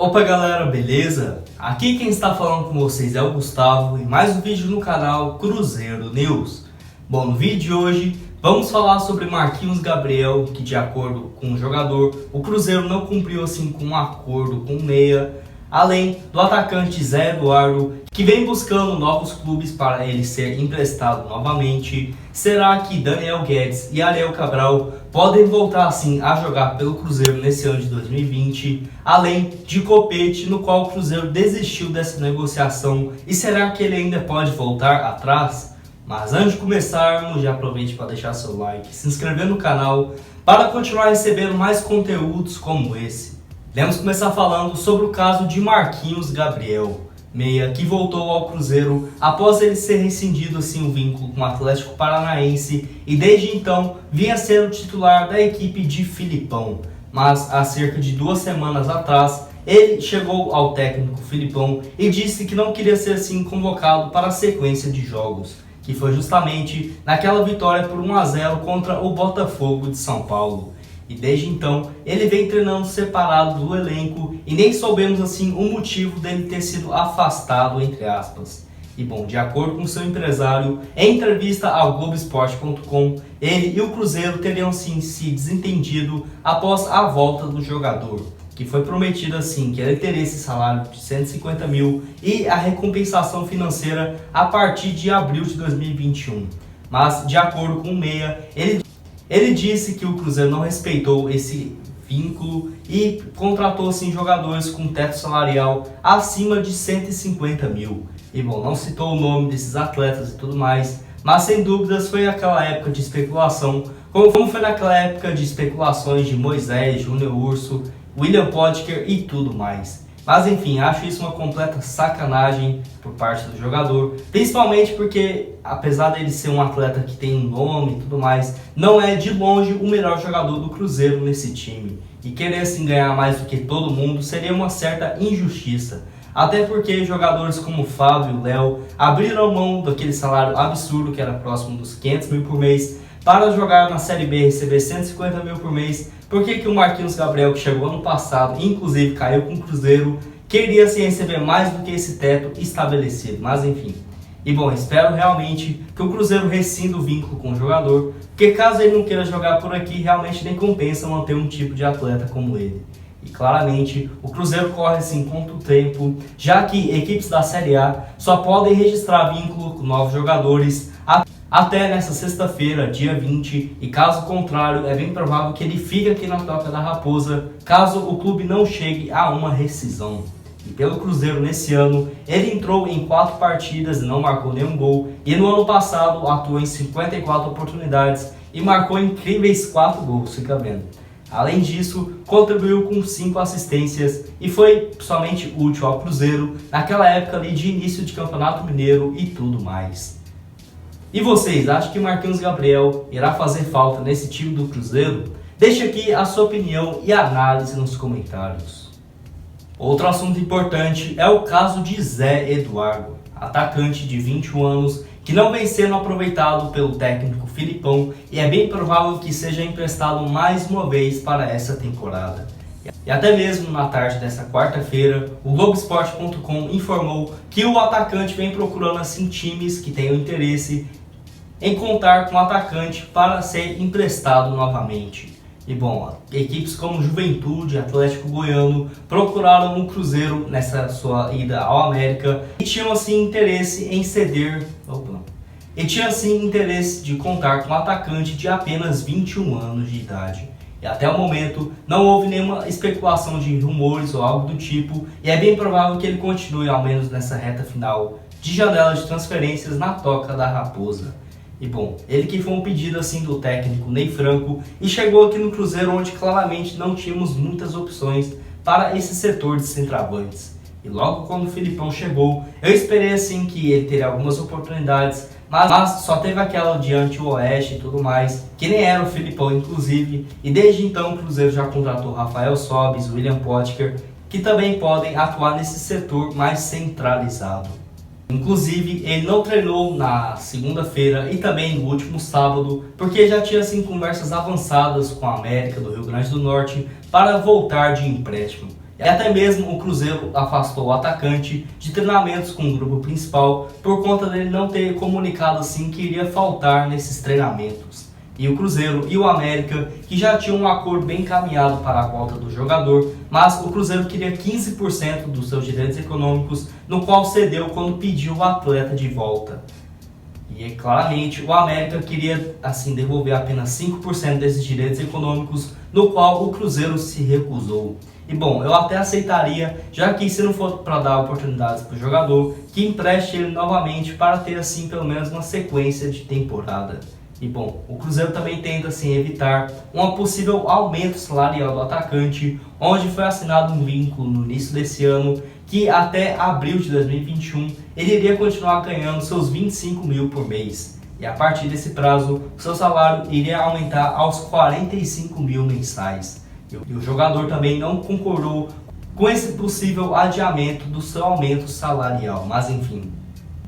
Opa galera, beleza? Aqui quem está falando com vocês é o Gustavo e mais um vídeo no canal Cruzeiro News. Bom, no vídeo de hoje vamos falar sobre Marquinhos Gabriel, que de acordo com o jogador, o Cruzeiro não cumpriu assim com um acordo com o meia, além do atacante Zé Eduardo, que vem buscando novos clubes para ele ser emprestado novamente. Será que Daniel Guedes e Ariel Cabral podem voltar assim a jogar pelo Cruzeiro nesse ano de 2020? Além de Copete, no qual o Cruzeiro desistiu dessa negociação, e será que ele ainda pode voltar atrás? Mas antes de começarmos, já aproveite para deixar seu like, se inscrever no canal para continuar recebendo mais conteúdos como esse. Vamos começar falando sobre o caso de Marquinhos Gabriel, meia que voltou ao Cruzeiro após ele ser rescindido assim o vínculo com o Atlético Paranaense e desde então vinha sendo titular da equipe de Filipão. Mas há cerca de 2 semanas atrás ele chegou ao técnico Filipão e disse que não queria ser assim convocado para a sequência de jogos, que foi justamente naquela vitória por 1-0 contra o Botafogo de São Paulo. E desde então ele vem treinando separado do elenco e nem soubemos assim o motivo dele ter sido afastado, entre aspas. E bom, de acordo com seu empresário, em entrevista ao Globoesporte.com, ele e o Cruzeiro teriam sim se desentendido após a volta do jogador, que foi prometido assim que ele teria esse salário de 150 mil e a recompensação financeira a partir de abril de 2021. Mas de acordo com o meia, ele disse que o Cruzeiro não respeitou esse vínculo e contratou assim, jogadores com teto salarial acima de 150 mil. E bom, não citou o nome desses atletas e tudo mais, mas sem dúvidas foi aquela época de especulação, como foi naquela época de especulações de Moisés, Júnior Urso, William Potker e tudo mais. Mas enfim, acho isso uma completa sacanagem por parte do jogador, principalmente porque, apesar dele ser um atleta que tem um nome e tudo mais, não é de longe o melhor jogador do Cruzeiro nesse time. E querer assim ganhar mais do que todo mundo seria uma certa injustiça. Até porque jogadores como o Fábio e o Léo abriram mão daquele salário absurdo que era próximo dos 500 mil por mês para jogar na Série B e receber 150 mil por mês. Por que o Marquinhos Gabriel, que chegou ano passado, inclusive caiu com o Cruzeiro, queria assim receber mais do que esse teto estabelecido? Mas enfim. E bom, espero realmente que o Cruzeiro rescinda o vínculo com o jogador, porque caso ele não queira jogar por aqui, realmente nem compensa manter um tipo de atleta como ele. E claramente o Cruzeiro corre assim contra o tempo, já que equipes da Série A só podem registrar vínculo com novos jogadores até nessa sexta-feira, dia 20, e caso contrário, é bem provável que ele fique aqui na Toca da Raposa, caso o clube não chegue a uma rescisão. E pelo Cruzeiro nesse ano, ele entrou em 4 partidas e não marcou nenhum gol, e no ano passado atuou em 54 oportunidades e marcou incríveis 4 gols, fica vendo. Além disso, contribuiu com 5 assistências e foi somente útil ao Cruzeiro naquela época ali de início de Campeonato Mineiro e tudo mais. E vocês, acham que Marquinhos Gabriel irá fazer falta nesse time do Cruzeiro? Deixe aqui a sua opinião e análise nos comentários. Outro assunto importante é o caso de Zé Eduardo, atacante de 21 anos, que não vem sendo aproveitado pelo técnico Filipão e é bem provável que seja emprestado mais uma vez para essa temporada. E até mesmo na tarde dessa quarta-feira, o Globoesporte.com informou que o atacante vem procurando assim times que tenham interesse em contar com o atacante para ser emprestado novamente. E bom, equipes como Juventude, Atlético Goiano procuraram o Cruzeiro nessa sua ida ao América e tinham assim interesse em ceder, interesse de contar com um atacante de apenas 21 anos de idade. E até o momento não houve nenhuma especulação de rumores ou algo do tipo, e é bem provável que ele continue ao menos nessa reta final de janela de transferências na Toca da Raposa. E bom, ele que foi um pedido assim do técnico Ney Franco e chegou aqui no Cruzeiro onde claramente não tínhamos muitas opções para esse setor de centroavantes. E logo quando o Filipão chegou, eu esperei assim que ele teria algumas oportunidades, mas só teve aquela diante o Oeste e tudo mais, que nem era o Filipão inclusive, e desde então o Cruzeiro já contratou Rafael Sobis, William Potker, que também podem atuar nesse setor mais centralizado. Inclusive, ele não treinou na segunda-feira e também no último sábado, porque já tinha assim conversas avançadas com a América do Rio Grande do Norte para voltar de empréstimo. E até mesmo o Cruzeiro afastou o atacante de treinamentos com o grupo principal por conta dele não ter comunicado assim que iria faltar nesses treinamentos. E o Cruzeiro e o América, que já tinham um acordo bem encaminhado para a volta do jogador, mas o Cruzeiro queria 15% dos seus direitos econômicos, no qual cedeu quando pediu o atleta de volta. E claramente o América queria assim devolver apenas 5% desses direitos econômicos, no qual o Cruzeiro se recusou. E bom, eu até aceitaria, já que se não for para dar oportunidades para o jogador, que empreste ele novamente para ter assim pelo menos uma sequência de temporada. E bom, o Cruzeiro também tenta assim evitar um possível aumento salarial do atacante, onde foi assinado um vínculo no início desse ano que até abril de 2021 ele iria continuar ganhando seus 25 mil por mês. E a partir desse prazo, o seu salário iria aumentar aos 45 mil mensais. E o jogador também não concordou com esse possível adiamento do seu aumento salarial, mas enfim.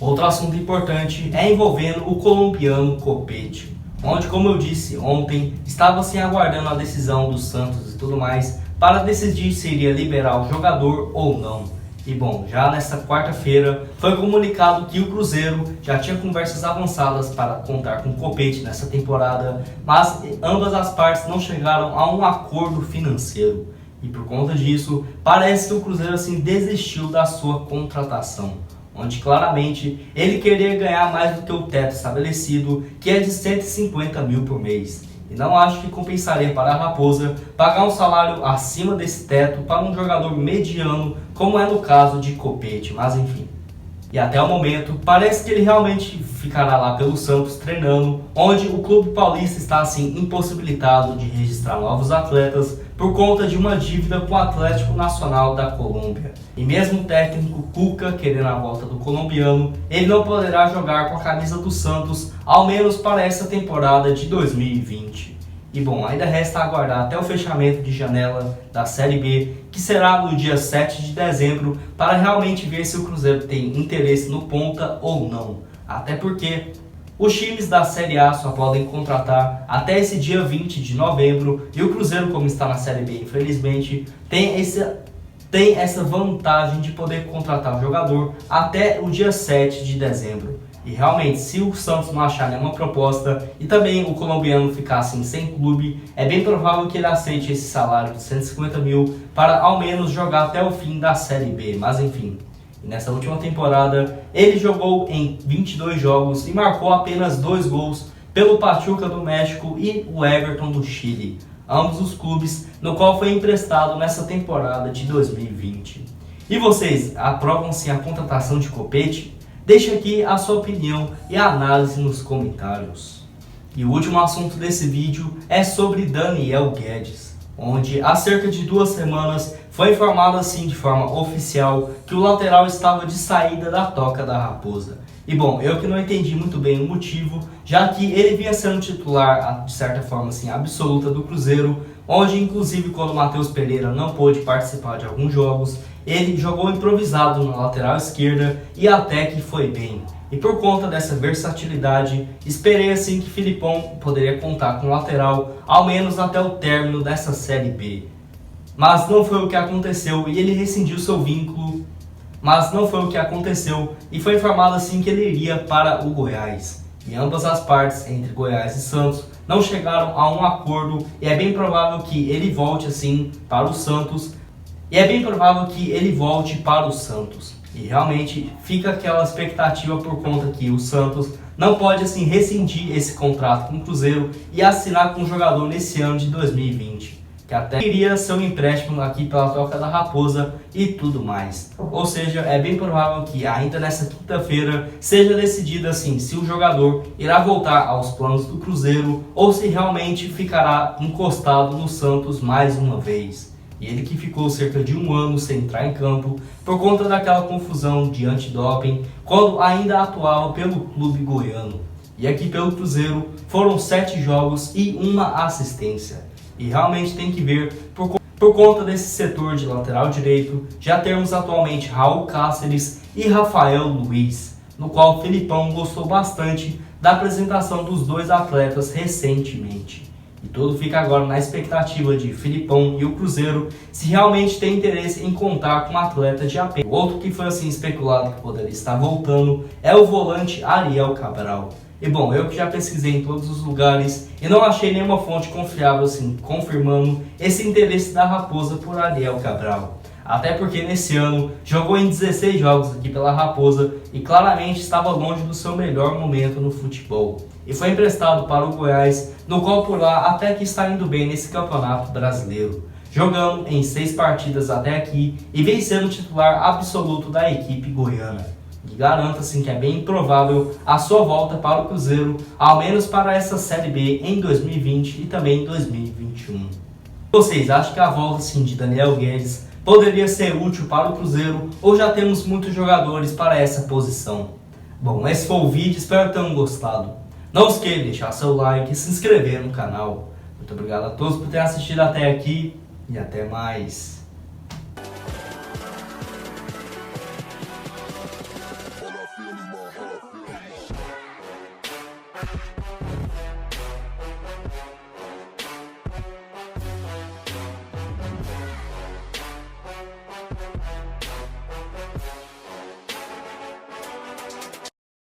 Outro assunto importante é envolvendo o colombiano Copete, onde, como eu disse ontem, estava assim aguardando a decisão do Santos e tudo mais para decidir se iria liberar o jogador ou não. E bom, já nesta quarta-feira foi comunicado que o Cruzeiro já tinha conversas avançadas para contar com o Copete nessa temporada, mas ambas as partes não chegaram a um acordo financeiro. E por conta disso, parece que o Cruzeiro assim desistiu da sua contratação, onde claramente ele queria ganhar mais do que o teto estabelecido, que é de 150 mil por mês. E não acho que compensaria para a Raposa pagar um salário acima desse teto para um jogador mediano, como é no caso de Copete, mas enfim. E até o momento, parece que ele realmente ficará lá pelo Santos treinando, onde o clube paulista está assim impossibilitado de registrar novos atletas por conta de uma dívida com o Atlético Nacional da Colômbia. E mesmo o técnico Cuca querendo a volta do colombiano, ele não poderá jogar com a camisa do Santos, ao menos para essa temporada de 2020. E bom, ainda resta aguardar até o fechamento de janela da Série B, que será no dia 7 de dezembro, para realmente ver se o Cruzeiro tem interesse no ponta ou não. Até porque os times da Série A só podem contratar até esse dia 20 de novembro, e o Cruzeiro, como está na Série B, infelizmente, tem essa vantagem de poder contratar o jogador até o dia 7 de dezembro. E realmente, se o Santos não achar nenhuma proposta e também o colombiano ficar assim sem clube, é bem provável que ele aceite esse salário de 150 mil para ao menos jogar até o fim da Série B. Mas enfim, nessa última temporada ele jogou em 22 jogos e marcou apenas 2 gols pelo Pachuca do México e o Everton do Chile, ambos os clubes no qual foi emprestado nessa temporada de 2020. E vocês aprovam sim a contratação de Copete? Deixe aqui a sua opinião e análise nos comentários. E o último assunto desse vídeo é sobre Daniel Guedes, onde há cerca de 2 semanas foi informado assim de forma oficial que o lateral estava de saída da Toca da Raposa. E bom, eu que não entendi muito bem o motivo, já que ele vinha sendo titular de certa forma assim absoluta do Cruzeiro, onde inclusive quando o Matheus Pereira não pôde participar de alguns jogos, ele jogou improvisado na lateral esquerda e até que foi bem. E por conta dessa versatilidade, esperei assim que Filipão poderia contar com o lateral, ao menos até o término dessa Série B. Mas não foi o que aconteceu e ele rescindiu seu vínculo. Mas não foi o que aconteceu e foi informado assim que ele iria para o Goiás. E ambas as partes, entre Goiás e Santos, não chegaram a um acordo e é bem provável que ele volte assim para o Santos. E realmente fica aquela expectativa por conta que o Santos não pode assim rescindir esse contrato com o Cruzeiro e assinar com o jogador nesse ano de 2020. Que até iria ser um empréstimo aqui pela Toca da Raposa e tudo mais. Ou seja, é bem provável que ainda nessa quinta-feira seja decidido assim se o jogador irá voltar aos planos do Cruzeiro ou se realmente ficará encostado no Santos mais uma vez. E ele que ficou cerca de 1 ano sem entrar em campo por conta daquela confusão de antidoping quando ainda atuava pelo clube goiano. E aqui pelo Cruzeiro foram 7 jogos e 1 assistência. E realmente tem que ver, por conta desse setor de lateral direito, já temos atualmente Raul Cáceres e Rafael Luiz, no qual o Filipão gostou bastante da apresentação dos 2 atletas recentemente. E E tudo fica agora na expectativa de Filipão e o Cruzeiro se realmente tem interesse em contar com um atleta de AP. O outro que foi assim especulado que poderia estar voltando é o volante Ariel Cabral. E bom, eu que já pesquisei em todos os lugares e não achei nenhuma fonte confiável assim confirmando esse interesse da Raposa por Ariel Cabral. Até porque nesse ano jogou em 16 jogos aqui pela Raposa e claramente estava longe do seu melhor momento no futebol. E foi emprestado para o Goiás, no qual por lá até que está indo bem nesse campeonato brasileiro, jogando em 6 partidas até aqui e vem sendo o titular absoluto da equipe goiana. E garanto assim que é bem improvável a sua volta para o Cruzeiro, ao menos para essa Série B em 2020 e também em 2021. Vocês acham que a volta assim, de Daniel Guedes poderia ser útil para o Cruzeiro ou já temos muitos jogadores para essa posição? Bom, esse foi o vídeo, espero que tenham gostado. Não esqueça de deixar seu like e se inscrever no canal. Muito obrigado a todos por terem assistido até aqui e até mais.